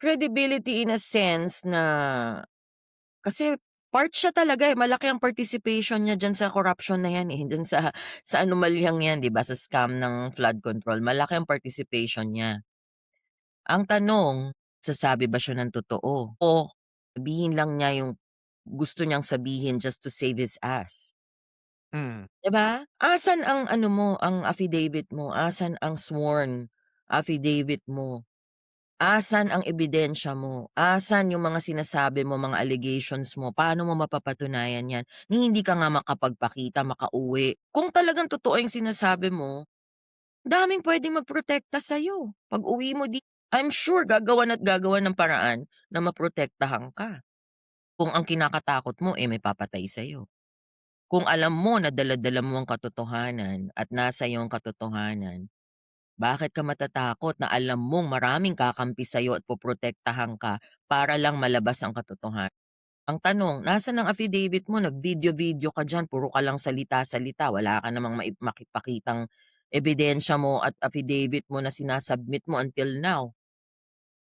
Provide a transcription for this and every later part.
Credibility in a sense na kasi part siya talaga, eh, malaki ang participation niya diyan sa corruption na 'yan, eh, diyan sa anomalyang 'yan, 'di ba, sa scam ng flood control, malaki ang participation niya. Ang tanong, sasabi ba siya ng totoo o sabihin lang niya yung gusto niyang sabihin just to save his ass, Hmm, 'di ba? Asan ang ano mo, ang affidavit mo, asan ang sworn affidavit mo? Asan ang ebidensya mo? Asan yung mga sinasabi mo, mga allegations mo? Paano mo mapapatunayan 'yan ni hindi ka nga makapagpakita, makauwi? Kung talagang totoo yung sinasabi mo, daming puwedeng magprotekta sa'yo. Pag-uwi mo I'm sure gagawan at gagawan ng paraan na maprotektahan ka. Kung ang kinakatakot mo, eh, may papatay sa'yo. Kung alam mo na dala-dala mo ang katotohanan at nasa iyo ang katotohanan, bakit ka matatakot na alam mong maraming kakampi sa'yo at poprotektahan ka para lang malabas ang katotohanan? Ang tanong, nasaan ang affidavit mo? Nag-video-video ka diyan, puro ka lang salita-salita, wala ka namang makipakitang ebidensya mo at affidavit mo na sinasubmit mo until now.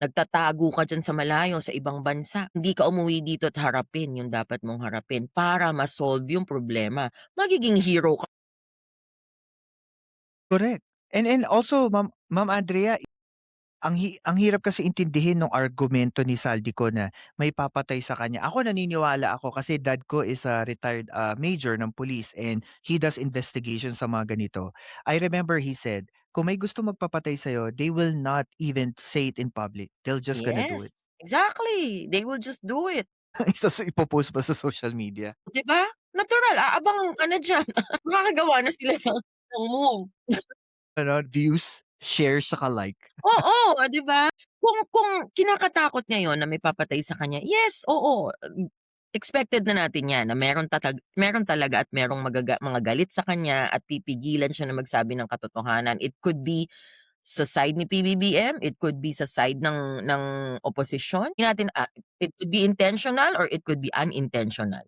Nagtatago ka diyan sa malayo, sa ibang bansa. Hindi ka umuwi dito at harapin yung dapat mong harapin para ma-solve yung problema. Magiging hero ka. correct. And also Ma'am Andrea, ang hirap kasi intindihin nung argumento ni Saldico na may papatay sa kanya. Ako naniniwala ako kasi dad ko is a retired, major ng police and he does investigation sa mga ganito. I remember he said, "Kung may gusto magpapatay sa'yo, they will not even say it in public. They'll just gonna do it." Yes, exactly. They will just do it. Ipo-post pa sa social media. 'Di ba? Natural, aabangan ka na diyan. Makakagawa na sila ng move. Ano, views, shares, saka like. Oo, 'di ba? Kung kinakatakot niya 'yun na may papatay sa kanya, yes, oo, expected na natin 'yan na meron talaga at merong mga galit sa kanya at pipigilan siya na magsabi ng katotohanan. It could be sa side ni PBBM, it could be sa side ng oposisyon. Hindi natin, it could be intentional or it could be unintentional.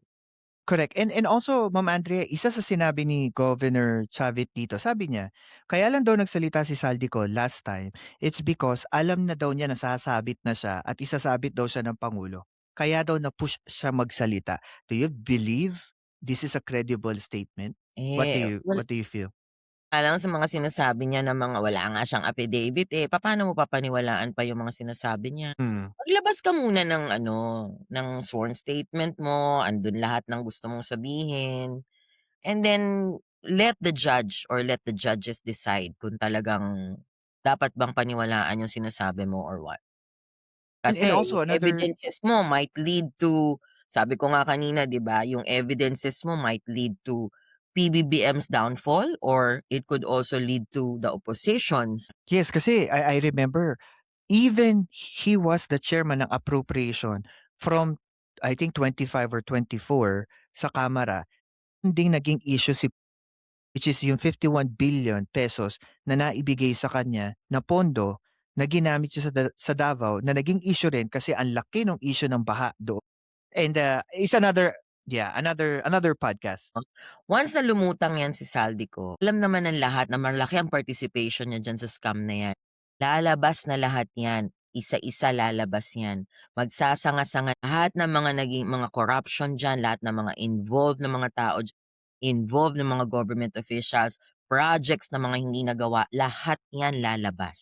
Correct. And also, Ma'am Andrea, isa sa sinabi ni Governor Chavit dito, sabi niya, kaya lang daw nagsalita si Saldico last time, it's because alam na daw niya na sasabit na siya at isasabit daw siya ng Pangulo. Kaya daw na-push siya magsalita. Do you believe this is a credible statement? What do Eh, you what do you feel? alang sa mga sinasabi niya na mga wala nga siyang affidavit, eh, papaano mo papaniwalaan pa yung mga sinasabi niya? Hmm. Maglabas ka muna ng ano, ng sworn statement mo, andun lahat ng gusto mong sabihin, and then let the judge or let the judges decide kung talagang dapat bang paniwalaan yung sinasabi mo or what. And Kasi also yung another evidences mo might lead to sabi ko nga kanina 'di ba, yung evidences mo might lead to PBBM's downfall or it could also lead to the opposition's. yes, kasi I remember even he was the chairman ng appropriation from I think 25 or 24 sa Kamara, hindi naging issue si which is yung 51 billion pesos na naibigay sa kanya na pondo na ginamit siya sa Davao na naging issue rin kasi ang laki ng issue ng baha doon. And, is another yeah, another podcast. Once na lumutang 'yan si Saldico, alam naman ng lahat na malaki ang participation niya diyan sa scam na 'yan. Lalabas na lahat 'yan, isa-isa lalabas 'yan. Magsasanga-sanga lahat ng mga naging mga corruption diyan, lahat ng mga involved na mga tao involved na mga government officials, projects na mga hindi nagawa, lahat 'yan lalabas.